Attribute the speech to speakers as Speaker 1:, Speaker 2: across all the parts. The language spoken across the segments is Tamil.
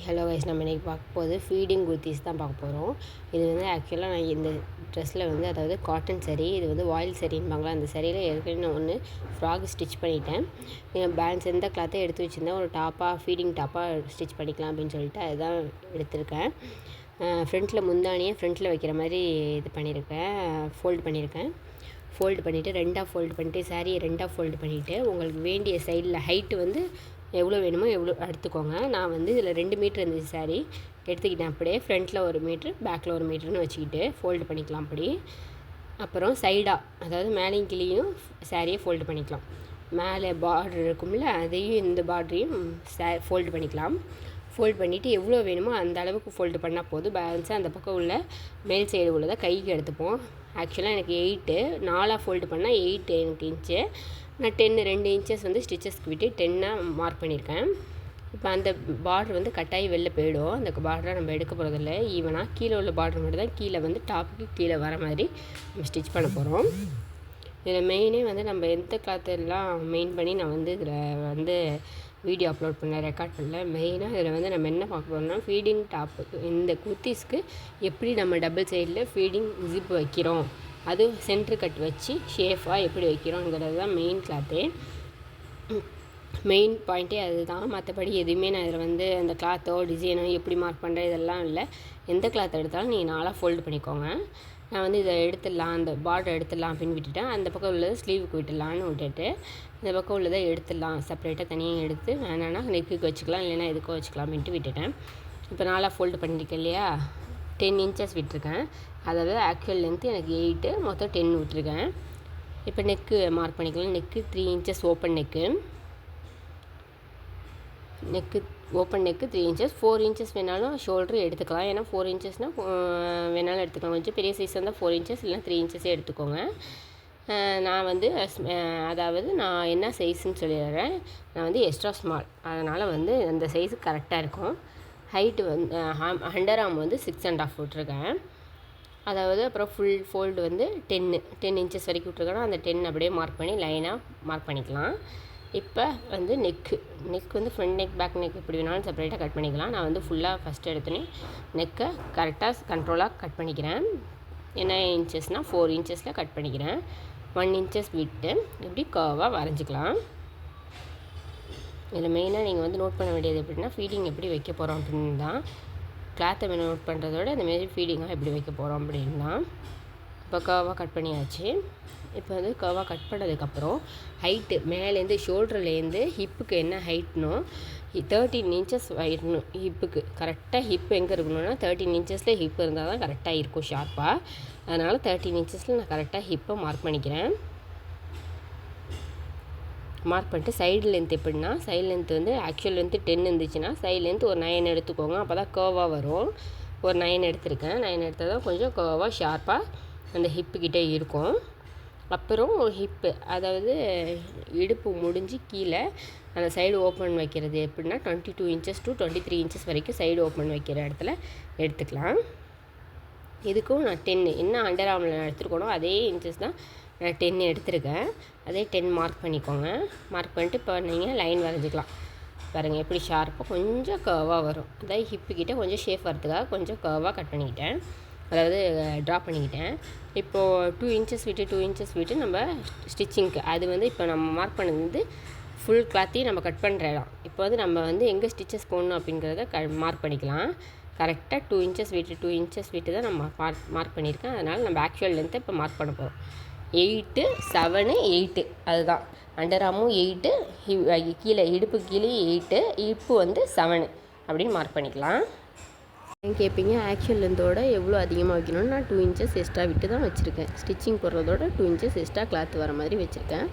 Speaker 1: ஹலோ கைஸ், நம்ம இன்றைக்கி பார்க்க போகுது ஃபீடிங் குர்த்திஸ் தான் பார்க்க போகிறோம். இது வந்து ஆக்சுவலாக நான் இந்த ட்ரெஸ்ஸில் வந்து அதாவது காட்டன் சரி, இது வந்து வாயில் சரின்பாங்களா, அந்த சரியில் ஏற்கனவே நான் ஒன்று ஃப்ராக் ஸ்டிச் பண்ணிட்டேன். பேலன்ஸ் எந்த கிளாத்தை எடுத்து வச்சுருந்தேன், ஒரு டாப்பாக ஃபீடிங் டாப்பாக ஸ்டிச் பண்ணிக்கலாம் அப்படின்னு சொல்லிட்டு அதுதான் எடுத்திருக்கேன். ஃப்ரண்ட்டில் முந்தானியை ஃப்ரண்ட்டில் வைக்கிற மாதிரி இது பண்ணியிருக்கேன், ஃபோல்டு பண்ணியிருக்கேன். ஃபோல்டு பண்ணிவிட்டு ரெண்டாக ஃபோல்டு பண்ணிவிட்டு சாரியை ரெண்டாக ஃபோல்டு பண்ணிவிட்டு உங்களுக்கு வேண்டிய சைடில் ஹைட்டு வந்து எவ்வளோ வேணுமோ எவ்வளோ எடுத்துக்கோங்க. நான் வந்து இதில் 2 மீட்ரு இருந்துச்சு சாரி எடுத்துக்கிட்டேன். அப்படியே ஃப்ரண்ட்டில் 1 மீட்ரு பேக்கில் 1 மீட்டருன்னு வச்சுக்கிட்டு ஃபோல்டு பண்ணிக்கலாம். அப்படி அப்புறம் சைடாக அதாவது மேலேயும் கிளியும் சாரியை ஃபோல்டு பண்ணிக்கலாம். மேலே பார்டர் இருக்கும்ல, அதையும் இந்த பார்டரையும் ஃபோல்டு பண்ணிக்கலாம். ஃபோல்டு பண்ணிவிட்டு எவ்வளோ வேணுமோ அந்த அளவுக்கு ஃபோல்டு பண்ணால் போதும். பேலன்ஸாக அந்த பக்கம் உள்ள மேல் சைடு உள்ளதை கைக்கு எடுத்துப்போம். ஆக்சுவலாக எனக்கு 8 4ஆக ஃபோல்டு பண்ணால் 8 எனக்கு இன்ச்சு. நான் 2 இன்ச்சஸ் வந்து ஸ்டிச்சஸ்க்கு விட்டு 10ஆக மார்க் பண்ணியிருக்கேன். இப்போ அந்த பார்டர் வந்து கட்டாயி வெளில போயிடும். அந்த பார்டரை நம்ம எடுக்க போகிறதில்ல. ஈவனாக கீழே உள்ள பார்டர் மட்டும் தான் கீழே வந்து டாப்புக்கு கீழே வர மாதிரி நம்ம ஸ்டிச் பண்ண போகிறோம். இதில் மெயினே வந்து நம்ம எந்த கிளாத்தெல்லாம் மெயின் பண்ணி நான் வந்து இதில் வந்து வீடியோ அப்லோட் பண்ணல, ரெக்கார்ட் பண்ணல. மெயினாக இதில் வந்து நம்ம என்ன பார்க்க போகிறோம்னா ஃபீடிங் டாப்புக்கு இந்த குர்த்திஸ்க்கு எப்படி நம்ம டபுள் சைடில் ஃபீடிங் ஜிப் வைக்கிறோம், அது சென்ட்ரு கட் வச்சு ஷேஃபாக எப்படி வைக்கிறோங்கிறது தான் மெயின் கிளாத்தே. மெயின் பாயிண்ட்டே அதுதான். மற்றபடி எதுவுமே நான் இதில் வந்து அந்த கிளாத்தோ டிசைனோ எப்படி மார்க் பண்ணுறேன் இதெல்லாம் இல்லை. எந்த கிளாத் எடுத்தாலும் நீங்கள் 4ஆக ஃபோல்டு பண்ணிக்கோங்க. நான் வந்து இதை எடுத்துடலாம், அந்த பார்டர் எடுத்துடலாம் அப்படின்னு விட்டுட்டேன். அந்த பக்கம் உள்ளதை ஸ்லீவுக்கு விட்டுடலான்னு விட்டுட்டு இந்த பக்கம் உள்ளதை எடுத்துடலாம், செப்பரேட்டாக தனியாக எடுத்து வேணான்னா நெக்குக்கு வச்சுக்கலாம், இல்லைன்னா எதுக்கோ வச்சுக்கலாம் அப்படின்ட்டு விட்டுட்டேன். இப்போ 4ஆக ஃபோல்டு பண்ணியிருக்கேன் இல்லையா, 10 இன்ச்சஸ் விட்டுருக்கேன். அதாவது ஆக்சுவல் லென்த்து எனக்கு 8, மொத்தம் 10 விட்டுருக்கேன். இப்போ நெக்கு மார்க் பண்ணிக்கலாம். Neck 3 inches open neck, open neck 3 inches. 4 inches வேணாலும் ஷோல்ட்ரு எடுத்துக்கலாம். ஏன்னா 4 இன்ச்சஸ்னால் வேணாலும் எடுத்துக்கலாம். கொஞ்சம் பெரிய சைஸ் இருந்தால் 4 இன்ச்சஸ் இல்லைனா 3 இன்ச்சஸே எடுத்துக்கோங்க. நான் வந்து அதாவது நான் என்ன சைஸுன்னு சொல்லிடுறேன். நான் வந்து எக்ஸ்ட்ரா ஸ்மால், அதனால் வந்து அந்த சைஸு கரெக்டாக இருக்கும். ஹைட்டு வந்து அண்டர் ஆர்ம் வந்து 6.5 விட்ருக்கேன். அதாவது அப்புறம் ஃபுல் ஃபோல்டு வந்து 10 இன்ச்சஸ் வரைக்கும் விட்ருக்கேன்னா அந்த 10 அப்படியே மார்க் பண்ணி லைனாக மார்க் பண்ணிக்கலாம். இப்போ வந்து நெக் வந்து ஃப்ரண்ட் நெக் பேக் நெக் எப்படி வேணாலும் செப்பரேட்டாக கட் பண்ணிக்கலாம். நான் வந்து ஃபுல்லாக ஃபஸ்ட்டு எடுத்தோன்னே நெக்கை கரெக்டாக கண்ட்ரோலாக கட் பண்ணிக்கிறேன். என்ன இன்ச்சஸ்னால் 4 இன்ச்சஸில் கட் பண்ணிக்கிறேன். 1 இன்ச்சஸ் விட்டு இப்படி கர்வாக வரைஞ்சிக்கலாம். இதில் மெயினாக நீங்கள் வந்து நோட் பண்ண வேண்டியது எப்படின்னா ஃபீடிங் எப்படி வைக்க போகிறோம் அப்படின்னு தான். கிளாத்தை நோட் பண்ணுறதோட இந்தமாரி ஃபீடிங்காக எப்படி வைக்க போகிறோம் அப்படின்னு தான். இப்போ கர்வாக கட் பண்ணியாச்சு. இப்போ வந்து கர்வாக கட் பண்ணதுக்கப்புறம் ஹைட்டு மேலேருந்து ஷோல்டர்லேருந்து ஹிப்புக்கு என்ன ஹைட்னோ 13 இன்ச்சஸ் வரணும். ஹிப்புக்கு கரெக்டாக ஹிப் எங்கே இருக்கணும்னா 13 இன்ச்சஸில் ஹிப் இருந்தால் தான் கரெக்டாக இருக்கும் ஷார்ப்பாக. அதனால் 13 இன்ச்சஸில் நான் கரெக்டாக ஹிப்பை மார்க் பண்ணிக்கிறேன். மார்க் பண்ணிட்டு சைடு லென்த் எப்படின்னா, சைடு லென்த் வந்து ஆக்சுவல் லென்த்து 10 இருந்துச்சுன்னா சைடு லென்த் ஒரு 9 எடுத்துக்கோங்க. அப்போ தான் கர்வாக வரும். ஒரு 9 எடுத்திருக்கேன். 9 எடுத்தால் தான் கொஞ்சம் கர்வாக ஷார்ப்பாக அந்த ஹிப்புக்கிட்டே இருக்கும். அப்புறம் ஹிப்பு அதாவது இடுப்பு முடிஞ்சு கீழே அந்த சைடு ஓப்பன் வைக்கிறது எப்படின்னா 22 இன்ச்சஸ் டு 23 இன்ச்சஸ் வரைக்கும் சைடு ஓப்பன் வைக்கிற இடத்துல எடுத்துக்கலாம். இதுக்கும் நான் 10 என்ன அண்டர் ஆர்மில் நான் எடுத்துருக்கணும் அதே இன்ச்சஸ் தான் நான் 10 எடுத்திருக்கேன். அதே 10 மார்க் பண்ணிக்கோங்க. மார்க் பண்ணிட்டு இப்போ நீங்கள் லைன் வரைஞ்சிக்கலாம். பாருங்கள் எப்படி ஷார்ப்பாக கொஞ்சம் கர்வாக வரும். அதாவது ஹிப்புக்கிட்ட கொஞ்சம் ஷேப் வரதுக்காக கொஞ்சம் கர்வாக கட் பண்ணிக்கிட்டேன், அதாவது ட்ரா பண்ணிக்கிட்டேன். இப்போது 2 இன்ச்சஸ் விட்டு 2 இன்ச்சஸ் விட்டு நம்ம ஸ்டிச்சிங்க்கு அது வந்து இப்போ நம்ம மார்க் பண்ணது வந்து ஃபுல் கிளாத்தையும் நம்ம கட் பண்ணுற இடம். இப்போ வந்து நம்ம வந்து எங்கே ஸ்டிச்சஸ் போடணும் அப்படிங்கிறத மார்க் பண்ணிக்கலாம். கரெக்டாக 2 இன்ச்சஸ் விட்டு 2 இன்ச்சஸ் விட்டு தான் நம்ம மார்க் பண்ணியிருக்கேன். அதனால் நம்ம ஆக்சுவல் லென்த்தை இப்போ மார்க் பண்ண போகிறோம். 8 7 8 அதுதான். அண்டர் ஆர்மும் 8, கீழே இடுப்பு கீழே 8, ஹிப்பு வந்து 7 அப்படின்னு மார்க் பண்ணிக்கலாம். கேட்பீங்க ஆக்சுவல் லென்த்தோட எவ்வளோ அதிகமாக வைக்கணும்னு நான் 2 இன்ச்சஸ் எக்ஸ்ட்ரா விட்டு தான் வச்சுருக்கேன். ஸ்டிச்சிங் போடுறதோட 2 இன்ச்சஸ் எக்ஸ்ட்ரா கிளாத் வர மாதிரி வச்சுருக்கேன்.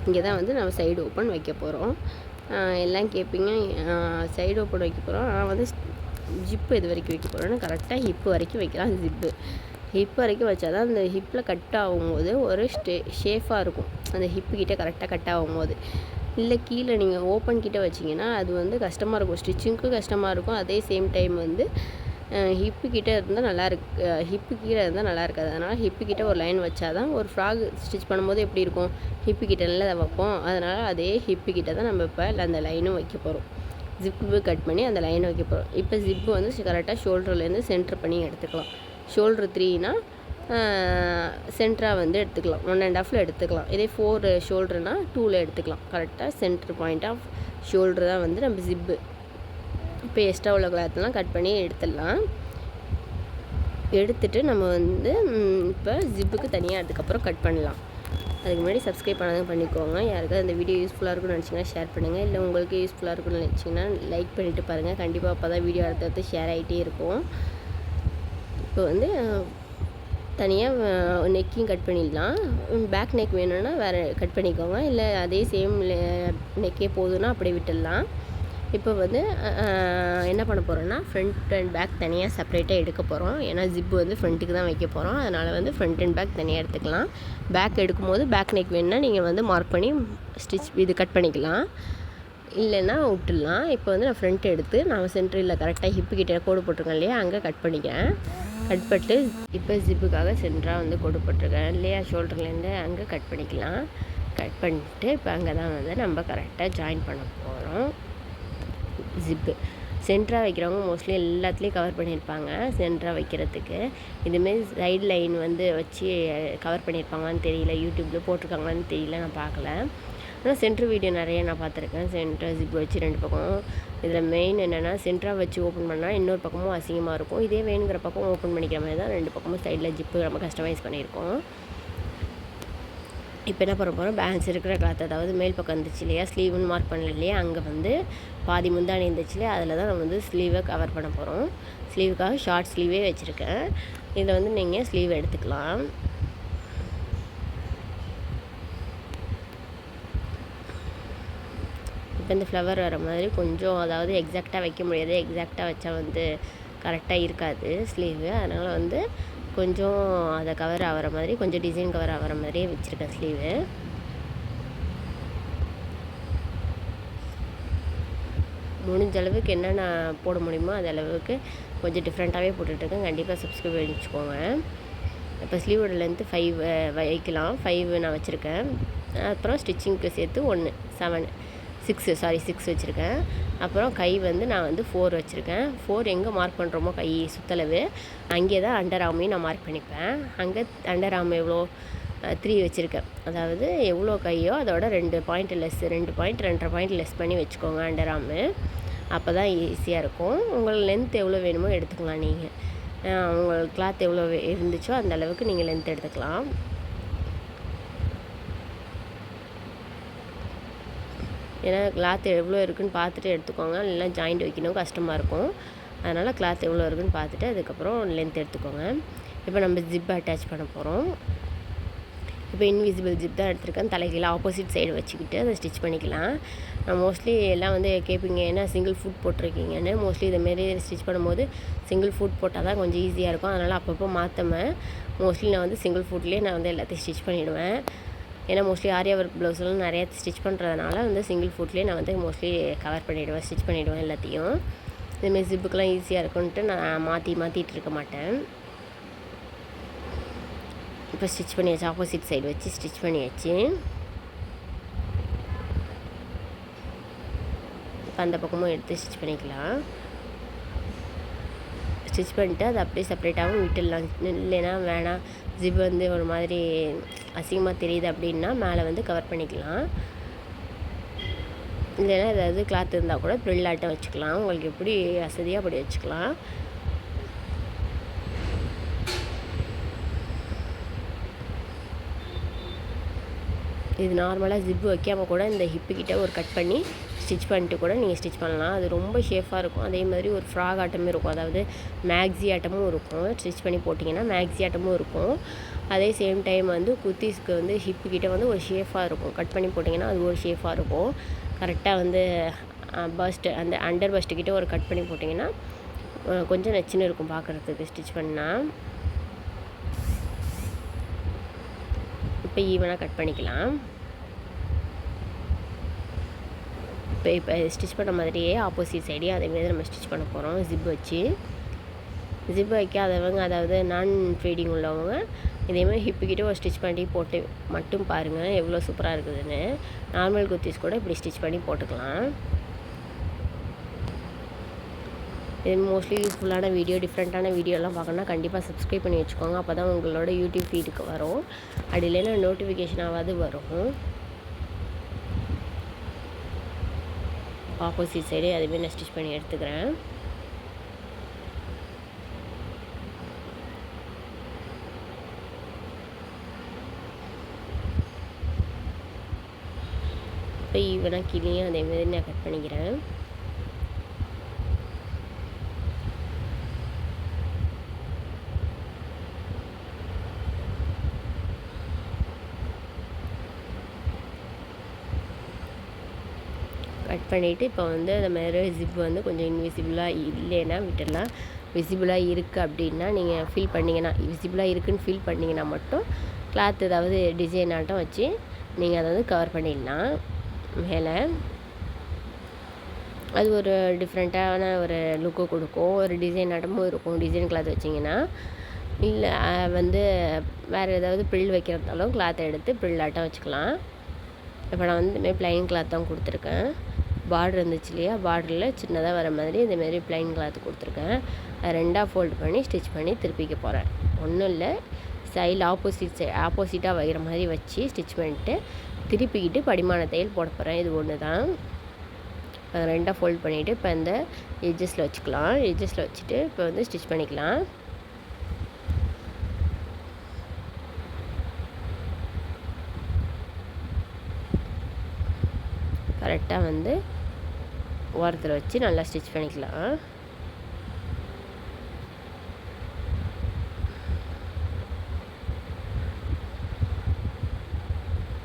Speaker 1: இங்கே தான் வந்து நம்ம சைடு ஓப்பன் வைக்க போகிறோம். எல்லாம் கேட்பீங்க சைடு ஓப்பன் வைக்க போகிறோம். நான் வந்து ஜிப்பு எது வரைக்கும் வைக்க போகிறோன்னா கரெக்டாக ஹிப்பு வரைக்கும் வைக்கலாம். ஜிப்பு ஹிப் வரைக்கும் வச்சா தான் அந்த ஹிப்பில் கட் ஆகும்போது ஒரு ஷேஃபாக இருக்கும். அந்த ஹிப்புக்கிட்ட கரெக்டாக கட் ஆகும்போது. இல்லை கீழே நீங்கள் ஓப்பன் கிட்டே வச்சிங்கன்னா அது வந்து கஷ்டமாக இருக்கும், ஸ்டிச்சிங்க்கும் கஷ்டமாக இருக்கும். அதே சேம் டைம் வந்து ஹிப்பு கிட்டே இருந்தால் நல்லாயிருக்கு, ஹிப்பு கீழே இருந்தால் நல்லா இருக்காது. அதனால் ஹிப்பு கிட்டே ஒரு லைன் வச்சா தான் ஒரு ஃப்ராக் ஸ்டிச் பண்ணும்போது எப்படி இருக்கும், ஹிப்பு கிட்டே நல்லா வைப்போம். அதனால் அதே ஹிப்பு கிட்டே தான் நம்ம இப்போ அந்த லைனும் வைக்க போகிறோம். ஜிப்பு கட் பண்ணி அந்த லைனை வைக்க போகிறோம். இப்போ ஜிப்பு வந்து கரெக்டாக ஷோல்டர்லேருந்து சென்டர் பண்ணி எடுத்துக்கலாம். ஷோல்ட்ரு 3னா சென்டராக வந்து எடுத்துக்கலாம், 1.5 எடுத்துக்கலாம். இதே 4 ஷோல்ட்ருனா 2 எடுத்துக்கலாம். கரெக்டாக சென்டர் பாயிண்ட் ஆஃப் ஷோல்ட்ரு தான் வந்து நம்ம ஜிப்பு. இப்போ எக்ஸ்ட்ரா உள்ள கிளாத்லாம் கட் பண்ணி எடுத்துடலாம். எடுத்துகிட்டு நம்ம வந்து இப்போ ஜிப்புக்கு தனியாக அதுக்கப்புறம் கட் பண்ணலாம். அதுக்கு முன்னாடி சப்ஸ்கிரைப் பண்ணாங்க பண்ணிக்கோங்க. யாருக்காவது அந்த வீடியோ யூஸ்ஃபுல்லாக இருக்குன்னு நினச்சிங்கன்னா ஷேர் பண்ணுங்கள். இல்லை உங்களுக்கு யூஸ்ஃபுல்லாக இருக்குன்னு நினச்சிங்கன்னா லைக் பண்ணிவிட்டு பாருங்கள். கண்டிப்பாக அப்போ தான் வீடியோ அடுத்தடுத்து ஷேர் ஆகிட்டே இருக்கும். இப்போ வந்து தனியாக நெக்கையும் கட் பண்ணிடலாம். பேக் நெக் வேணும்னா வேறு கட் பண்ணிக்கோங்க, இல்லை அதே சேம் நெக்கே போதுன்னா அப்படியே விட்டுடலாம். இப்போ வந்து என்ன பண்ண போகிறோன்னா ஃப்ரண்ட் அண்ட் பேக் தனியாக செப்பரேட்டாக எடுக்க போகிறோம். ஏன்னா ஜிப்பு வந்து ஃப்ரண்ட்டுக்கு தான் வைக்க போகிறோம். அதனால் வந்து ஃப்ரண்ட் அண்ட் பேக் தனியாக எடுத்துக்கலாம். பேக் எடுக்கும்போது பேக் நெக் வேணுன்னா நீங்கள் வந்து மார்க் பண்ணி இது கட் பண்ணிக்கலாம், இல்லைன்னா விட்டுடலாம். இப்போ வந்து நான் ஃப்ரண்ட் எடுத்து நான் சென்டரில் கரெக்டாக ஹிப்பு கிட்டே கோடு போட்டிருக்கேன் இல்லையா, அங்கே கட் பண்ணிக்கிறேன். கட் பண்ணிட்டு இப்போ ஜிப்புக்காக சென்டராக வந்து கோடு போட்டிருக்கேன் இல்லையா, ஷோல்டர்லேருந்து அங்கே கட் பண்ணிக்கலாம். கட் பண்ணிட்டு இப்போ அங்கே தான் வந்து நம்ம கரெக்டாக ஜாயின் பண்ண போகிறோம். ஜிப்பு சென்டராக வைக்கிறவங்க மோஸ்ட்லி எல்லாத்துலேயும் கவர் பண்ணியிருப்பாங்க. சென்டராக வைக்கிறதுக்கு இதுமாரி சைடு லைன் வந்து வச்சு கவர் பண்ணியிருப்பாங்களான்னு தெரியல, யூடியூப்பில் போட்டிருக்காங்களான்னு தெரியல, நான் பார்க்கல. ஆனால் சென்டர் வீடியோ நிறைய நான் பார்த்துருக்கேன். சென்டர் ஜிப்பு வச்சு 2 பக்கம். இதில் மெயின் என்னென்னா சென்டராக வச்சு ஓப்பன் பண்ணால் இன்னொரு பக்கமும் அசிங்கமாக இருக்கும். இதே வேணுங்கிற பக்கம் ஓப்பன் பண்ணிக்கிற மாதிரி தான் 2 பக்கமும் சைடில் ஜிப்பு நம்ம கஸ்டமைஸ் பண்ணியிருக்கோம். இப்போ என்ன பண்ண போகிறோம், பேலன்ஸ் இருக்கிற கிளாத், அதாவது மேல் பக்கம் இருந்துச்சு இல்லையா, ஸ்லீவுன்னு மார்க் பண்ணல இல்லையா, அங்கே வந்து பாதி முந்தானி இருந்துச்சு இல்லையா, அதில் தான் நம்ம வந்து ஸ்லீவை கவர் பண்ண போகிறோம். ஸ்லீவுக்காக ஷார்ட் ஸ்லீவே வச்சுருக்கேன். இதில் வந்து நீங்கள் ஸ்லீவ் எடுத்துக்கலாம். இப்போ இந்த ஃப்ளவர் வர மாதிரி கொஞ்சம், அதாவது எக்ஸாக்டாக வைக்க முடியாது, எக்ஸாக்டாக வச்சா வந்து கரெக்டாக இருக்காது ஸ்லீவு. அதனால் வந்து கொஞ்சம் அதை கவர் ஆகிற மாதிரி, கொஞ்சம் டிசைன் கவர் ஆகிற மாதிரியே வச்சுருக்கேன் ஸ்லீவு. முடிஞ்ச அளவுக்கு என்னென்ன போட முடியுமோ அது அளவுக்கு கொஞ்சம் டிஃப்ரெண்ட்டாகவே போட்டுட்ருக்கேன். கண்டிப்பாக சப்ஸ்கிரைப் பண்ணிச்சுக்கோங்க. இப்போ ஸ்லீவோட லென்த்து 5 வைக்கலாம். 5 நான் வச்சுருக்கேன். அப்புறம் ஸ்டிச்சிங்க்கு சேர்த்து 6 வச்சுருக்கேன். அப்புறம் கை வந்து நான் வந்து 4 வச்சுருக்கேன். 4 எங்கே மார்க் பண்ணுறோமோ கை சுற்றளவு, அங்கே தான் அண்டர் ஆர்மையும் நான் மார்க் பண்ணிப்பேன். அங்கே அண்டர் ஆர்ம் எவ்வளோ 3 வச்சுருக்கேன். அதாவது எவ்வளோ கையோ அதோட 2 point less, 2 point 2.5 point less பண்ணி வச்சுக்கோங்க அண்டர் ஆர்மு. அப்போ தான் ஈஸியாக இருக்கும். உங்களுக்கு லென்த் எவ்வளோ வேணுமோ எடுத்துக்கலாம். நீங்கள் உங்களுக்கு கிளாத் எவ்வளோ இருந்துச்சோ அந்த அளவுக்கு நீங்கள் லென்த் எடுத்துக்கலாம். ஏன்னா கிளாத் எவ்வளோ இருக்குதுன்னு பார்த்துட்டு எடுத்துக்கோங்க, இல்லைனா ஜாயிண்ட் வைக்கணும் கஷ்டமாக இருக்கும். அதனால் கிளாத் எவ்வளோ இருக்குதுன்னு பார்த்துட்டு அதுக்கப்புறம் லென்த் எடுத்துக்கோங்க. இப்போ நம்ம ஜிப் அட்டாச் பண்ண போகிறோம். இப்போ இன்விசிபிள் ஜிப் தான் எடுத்துருக்கேன். தலைகீழ ஆப்போசிட் சைடு வச்சுக்கிட்டு அதை ஸ்டிச் பண்ணிக்கலாம். நான் மோஸ்ட்லி எல்லாம் வந்து கேட்பீங்க, ஏன்னா சிங்கிள் ஃபுட் போட்டிருக்கீங்கன்னு. மோஸ்ட்லி இதுமாரி ஸ்டிச் பண்ணும்போது சிங்கிள் ஃபுட் போட்டால் தான் கொஞ்சம் ஈஸியாக இருக்கும். அதனால் அப்பப்போ மாற்றாமல் மோஸ்ட்லி நான் வந்து சிங்கிள் ஃபுட்லேயே நான் வந்து எல்லாத்தையும் ஸ்டிச் பண்ணிவிடுவேன். ஏன்னா மோஸ்ட்லி ஆரியா ஒர்க் ப்ளவுஸ்லாம் நிறையா ஸ்டிச் பண்ணுறதுனால வந்து சிங்கிள் ஃபுட்லேயே நான் வந்து மோஸ்ட்லி கவர் பண்ணிவிடுவேன், ஸ்டிச் பண்ணிவிடுவேன் எல்லாத்தையும். இதுமாரி ஜிப்புக்கெலாம் ஈஸியாக இருக்குன்ட்டு நான் மாற்றிட்டு இருக்க மாட்டேன். இப்போ ஸ்டிச் பண்ணியாச்சு, ஆப்போசிட் சைடு வச்சு ஸ்டிச் பண்ணியாச்சு. இப்போ அந்த பக்கமும் எடுத்து ஸ்டிச் பண்ணிக்கலாம். ஸ்டிச் பண்ணிவிட்டு அதை அப்படியே செப்பரேட்டாகவும் விட்டுடலாம். இல்லைன்னா வேணாம், ஜிப் வந்து ஒரு மாதிரி அசிங்கமாக தெரியுது அப்படின்னா மேலே வந்து கவர் பண்ணிக்கலாம். இல்லைன்னா ஏதாவது கிளாத் இருந்தால் கூட ப்ரில்லாட்டம் வச்சுக்கலாம். உங்களுக்கு எப்படி வசதியாக அப்படி வச்சுக்கலாம். இது நார்மலாக ஜிப்பு வைக்காமல் கூட இந்த ஹிப்புக்கிட்ட ஒரு கட் பண்ணி ஸ்டிச் பண்ணிட்டு கூட நீங்கள் ஸ்டிச் பண்ணலாம். அது ரொம்ப ஷேஃபாக இருக்கும். அதே மாதிரி ஒரு ஃப்ராக் ஆட்டமும் இருக்கும், அதாவது மேக்ஸி ஆட்டமும் இருக்கும். ஸ்டிச் பண்ணி போட்டிங்கன்னா மேக்ஸி ஆட்டமும் இருக்கும். அதே சேம் டைம் வந்து குர்த்திஸ்க்கு வந்து ஹிப்புக்கிட்ட வந்து ஒரு ஷேஃபாக இருக்கும். கட் பண்ணி போட்டிங்கன்னா அது ஒரு ஷேஃபாக இருக்கும். கரெக்டாக வந்து பஸ்ட்டு அந்த அண்டர் பஸ்ட்டுக்கிட்ட ஒரு கட் பண்ணி போட்டிங்கன்னா கொஞ்சம் நச்சுன்னு இருக்கும் பார்க்குறதுக்கு ஸ்டிச் பண்ணால். இப்போ ஈவனாக கட் பண்ணிக்கலாம். இப்போ ஸ்டிச் பண்ண மாதிரியே ஆப்போசிட் சைடையும் அதேமாதிரி நம்ம ஸ்டிச் பண்ண போகிறோம் ஜிப் வச்சு. ஜிப் வைக்காதவங்க, அதாவது நான் ஃபீடிங் உள்ளவங்க, இதேமாதிரி ஹிப்புக்கிட்ட ஒரு ஸ்டிச் பண்ணி போட்டு மட்டும் பாருங்கள் எவ்வளோ சூப்பராக இருக்குதுன்னு. நார்மல் குர்த்திஸ் கூட இப்படி ஸ்டிச் பண்ணி போட்டுக்கலாம். இது மோஸ்ட்லி யூஸ்ஃபுல்லான வீடியோ, டிஃப்ரெண்ட்டான வீடியோலாம் பார்க்கணுன்னா கண்டிப்பாக சப்ஸ்கிரைப் பண்ணி வச்சுக்கோங்க. அப்போ தான் உங்களோட யூடியூப் ஃபீடுக்கு வரும். அப்படி இல்லைன்னா நோட்டிஃபிகேஷனாவது வரும். ஆப்போசிட் சைடு அதுமாரி நான் ஸ்டிச் பண்ணி எடுத்துக்கிறேன். இப்போ ஈவனாக கீழேயும் அதேமாதிரி நான் கட் பண்ணிக்கிறேன். கட் பண்ணிவிட்டு இப்போ வந்து அந்த மாதிரி ஜிப் வந்து கொஞ்சம் இன்விசிபிளாக இல்லைன்னா விட்டுடலாம். விசிபிளாக இருக்குது அப்படின்னா நீங்கள் ஃபீல் பண்ணிங்கன்னா, விசிபிளாக இருக்குதுன்னு ஃபீல் பண்ணிங்கன்னா மட்டும் கிளாத் ஏதாவது டிசைன் ஆட்டம் வச்சு நீங்கள் அதை வந்து கவர் பண்ணிடலாம் மேலே. அது ஒரு டிஃப்ரெண்ட்டான ஒரு லுக்கு கொடுக்கும். ஒரு டிசைன் ஆட்டமும் இருக்கும் டிசைன் கிளாத் வச்சிங்கன்னா. இல்லை வந்து வேறு ஏதாவது ப்ரில் வைக்கிறதாலும் கிளாத்தை எடுத்து ப்ரில் ஆட்டம் வச்சுக்கலாம். இப்போ நான் வந்து இதுமாரி ப்ளைன் கிளாத் தான் கொடுத்துருக்கேன். பார்டர் இருந்துச்சு இல்லையா, பார்டரில் சின்னதாக வர மாதிரி இதுமாரி ப்ளைன் கிளாத் கொடுத்துருக்கேன். அதை 2ஆக ஃபோல்டு பண்ணி ஸ்டிச் பண்ணி திருப்பிக்க போகிறேன். ஒன்றும் இல்லை, சைடில் ஆப்போசிட்டாக வைக்கிற மாதிரி வச்சு ஸ்டிச் பண்ணிட்டு திருப்பிக்கிட்டு படிமான தையல் போட போகிறேன். இது ஒன்று தான். அதை 2ஆக ஃபோல்ட் பண்ணிவிட்டு இப்போ இந்த எட்ஜஸில் வச்சுக்கலாம். எட்ஜஸில் வச்சுட்டு இப்போ வந்து ஸ்டிச் பண்ணிக்கலாம். கரெக்டாக வந்து ஓரத்தில் வச்சு நல்லா ஸ்டிச் பண்ணிக்கலாம்.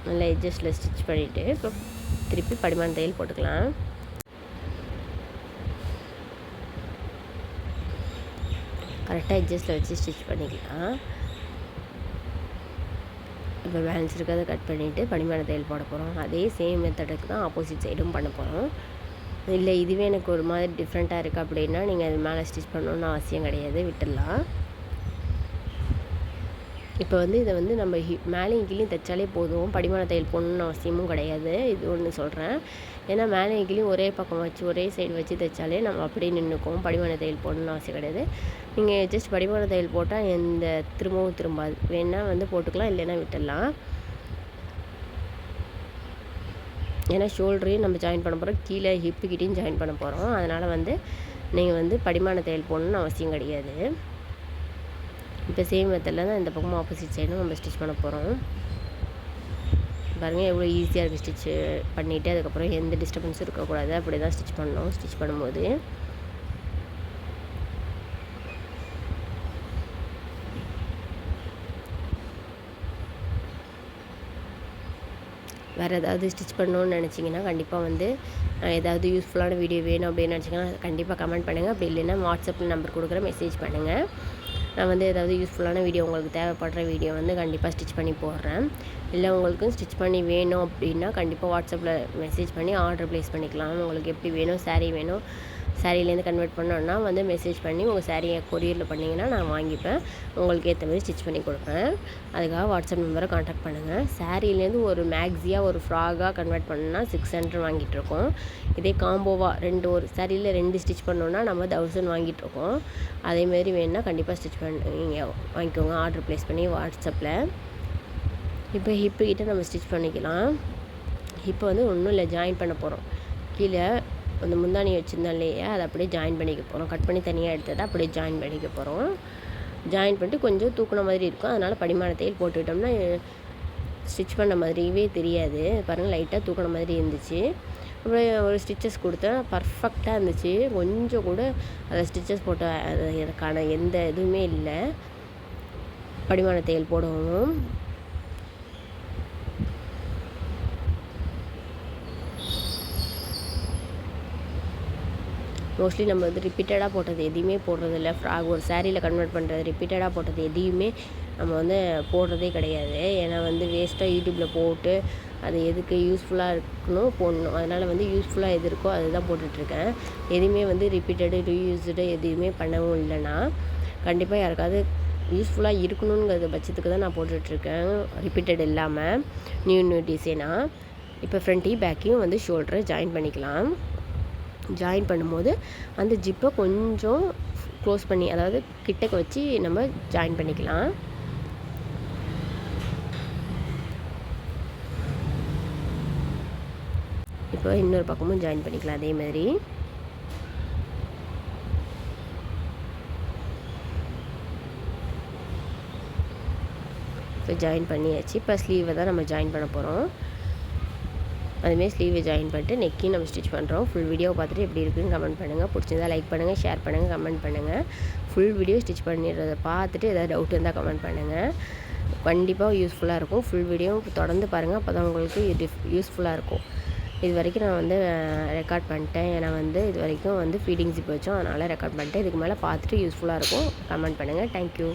Speaker 1: நல்லா எட்ஜஸில் ஸ்டிச் பண்ணிவிட்டு இப்போ திருப்பி படிமான தையல் போட்டுக்கலாம். கரெக்டாக எட்ஜஸில் வச்சு ஸ்டிச் பண்ணிக்கலாம். இப்போ பேலன்ஸ் இருக்கிறத கட் பண்ணிவிட்டு படிமான தையல் போட போகிறோம். அதே சேம் மெத்தடுக்கு தான் ஆப்போசிட் சைடும் பண்ண போகிறோம். இல்லை இதுவே எனக்கு ஒரு மாதிரி டிஃப்ரெண்ட்டாக இருக்குது அப்படின்னா நீங்கள் அது மேலே ஸ்டிச் பண்ணணுன்னு அவசியம் கிடையாது, விட்டுடலாம். இப்போ வந்து இதை வந்து நம்ம மேலேயும் கீழேயும் தைச்சாலே போதும், படிமான தையல் போடணுன்னு அவசியமும் கிடையாது. இது ஒன்று சொல்கிறேன். ஏன்னா மேலேயும் கீழேயும் ஒரே பக்கம் வச்சு ஒரே சைடு வச்சு தைச்சாலே நம்ம அப்படியே நின்றுக்கும். படிமான தையல் போடணுன்னு அவசியம் கிடையாது. நீங்கள் ஜஸ்ட் படிமான தையல் போட்டால் எந்த திரும்பவும் திரும்பாது. வேணால் வந்து போட்டுக்கலாம், இல்லைன்னா விட்டுடலாம். ஏன்னா ஷோல்டரையும் நம்ம ஜாயின் பண்ண போகிறோம், கீழே ஹிப்புக்கிட்டையும் ஜாயின் பண்ண போகிறோம். அதனால் வந்து நீங்கள் வந்து படிமான தையல் போடணுன்னு அவசியம் கிடையாது. இப்போ சேம் மெத்தடில் தான் இந்த பக்கமும் ஆப்போசிட் சைடும் நம்ம ஸ்டிச் பண்ண போகிறோம். பாருங்கள் எவ்வளோ ஈஸியாக இருக்குது. ஸ்டிச்சு பண்ணிவிட்டு அதுக்கப்புறம் எந்த டிஸ்டர்பன்ஸும் இருக்கக்கூடாது. அப்படி தான் ஸ்டிச் பண்ணணும். ஸ்டிச் பண்ணும்போது வேறு ஏதாவது ஸ்டிச் பண்ணணுன்னு நினச்சிங்கன்னா கண்டிப்பாக வந்து ஏதாவது யூஸ்ஃபுல்லான வீடியோ வேணும் அப்படின்னு நினச்சிங்கன்னா கண்டிப்பாக கமெண்ட் பண்ணுங்கள். அப்படி இல்லைன்னா வாட்ஸ்அப்பில் நம்பர் கொடுக்குற மெசேஜ் பண்ணுங்கள். நான் வந்து ஏதாவது யூஸ்ஃபுல்லான வீடியோ உங்களுக்கு தேவைப்படுற வீடியோ வந்து கண்டிப்பாக ஸ்டிச் பண்ணி போடுறேன். இல்லை உங்களுக்கு ஸ்டிச் பண்ணி வேணும் அப்படின்னா கண்டிப்பாக வாட்ஸ்அப்பில் மெசேஜ் பண்ணி ஆர்டர் ப்ளேஸ் பண்ணிக்கலாம். உங்களுக்கு எப்படி வேணும், சாரீ வேணும், சாரிலேருந்து கன்வெர்ட் பண்ணோன்னா வந்து மெசேஜ் பண்ணி உங்கள் சாரியை கொரியரில் பண்ணிங்கன்னா நான் வாங்கிப்பேன். உங்களுக்கு ஏற்ற மாதிரி ஸ்டிச் பண்ணி கொடுப்பேன். அதுக்காக வாட்ஸ்அப் நம்பரை காண்டாக்ட் பண்ணுங்கள். சாரிலேருந்து ஒரு மேக்ஸியாக ஒரு ஃப்ராகாக கன்வெர்ட் பண்ணோன்னா 600 வாங்கிட்டுருக்கோம். இதே காம்போவாக ஒரு சாரியில் 2 ஸ்டிச் பண்ணோன்னா நம்ம 1000 வாங்கிட்டுருக்கோம். அதேமாரி வேணுன்னா கண்டிப்பாக ஸ்டிச் பண்ணி நீங்கள் வாங்கிக்கோங்க, ஆர்டர் ப்ளேஸ் பண்ணி வாட்ஸ்அப்பில். இப்போ ஹிப்புக்கிட்ட நம்ம ஸ்டிச் பண்ணிக்கலாம். ஹிப்பை வந்து ஒன்றும் இல்லை, ஜாயின் பண்ண போகிறோம். கீழே அந்த முந்தானி வச்சுருந்தோம் இல்லையா, அதை அப்படியே ஜாயின் பண்ணிக்க போகிறோம். கட் பண்ணி தனியாக எடுத்ததை அப்படியே ஜாயின் பண்ணிக்க போகிறோம். ஜாயின் பண்ணிட்டு கொஞ்சம் தூக்குன மாதிரி இருக்கும். அதனால் படிமான தையல் போட்டுக்கிட்டோம்னா ஸ்டிச் பண்ண மாதிரியே தெரியாது. பாருங்கள் லைட்டாக தூக்குன மாதிரி இருந்துச்சு. அப்படியே ஒரு ஸ்டிச்சஸ் கொடுத்தேன், பர்ஃபெக்டாக இருந்துச்சு. கொஞ்சம் கூட அதை ஸ்டிச்சஸ் போட்ட எனக்கான எந்த இதுவுமே இல்லை. படிமான தையல் போடவும் மோஸ்ட்லி நம்ம வந்து ரிப்பீட்டடாக போட்டது எதையுமே போடுறதில்ல. ஃப்ராக் ஒரு சாரியில் கன்வெர்ட் பண்ணுறது ரிப்பீட்டடாக போட்டது எதையுமே நம்ம வந்து போடுறதே கிடையாது. ஏன்னா வந்து வேஸ்ட்டாக யூடியூப்பில் போட்டு அது எதுக்கு யூஸ்ஃபுல்லாக இருக்கணும் போடணும். அதனால் வந்து யூஸ்ஃபுல்லாக எது இருக்கோ அதுதான் போட்டுட்ருக்கேன். எதுவுமே வந்து ரிப்பீட்டடு ரீயூஸ்டு எதுவுமே பண்ணவும் இல்லைன்னா கண்டிப்பாக யாருக்காவது யூஸ்ஃபுல்லாக இருக்கணுங்கிற பட்சத்துக்கு தான் நான் போட்டுட்ருக்கேன், ரிப்பீட்டட் இல்லாமல் நியூ டிசைனாக. இப்போ ஃப்ரண்ட்டையும் பேக்கையும் வந்து ஷோல்டரை ஜாயின் பண்ணிக்கலாம். ஜாயின் பண்ணும்போது அந்த ஜிப்பை கொஞ்சம் க்ளோஸ் பண்ணி, அதாவது கிட்டக்க வச்சு நம்ம ஜாயின் பண்ணிக்கலாம். இப்போ இன்னொரு பக்கமும் ஜாயின் பண்ணிக்கலாம் அதே மாதிரி. இப்போ ஜாயின் பண்ணியாச்சு. இப்போ ஸ்லீவை தான் நம்ம ஜாயின் பண்ண போகிறோம். அதுமாரி ஸ்லீவை ஜாயின் பண்ணிட்டு நெக்கையும் நம்ம ஸ்டிச் பண்ணுறோம். ஃபுல் வீடியோவை பார்த்துட்டு எப்படி இருக்குன்னு கமெண்ட் பண்ணுங்கள். பிடிச்சிருந்தா லைக் பண்ணுங்கள், ஷேர் பண்ணுங்கள், கமெண்ட் பண்ணுங்கள். ஃபுல் வீடியோ ஸ்டிச் பண்ணிடுறத பார்த்துட்டு எதாவது டவுட் இருந்தால் கமெண்ட் பண்ணுங்கள். கண்டிப்பாக யூஸ்ஃபுல்லாக இருக்கும். ஃபுல் வீடியோ தொடர்ந்து பாருங்கள், அப்போ தான் உங்களுக்கு யூஸ்ஃபுல்லாக இருக்கும். இது வரைக்கும் நான் வந்து ரெக்கார்ட் பண்ணிட்டேன். ஏன்னா வந்து இது வரைக்கும் வந்து ஃபீடிங் ஜிப் வச்சோம், அதனால் ரெக்கார்ட் பண்ணிட்டேன். இதுக்கு மேலே பார்த்துட்டு யூஸ்ஃபுல்லாக இருக்கும். கமெண்ட் பண்ணுங்கள். தேங்க்யூ.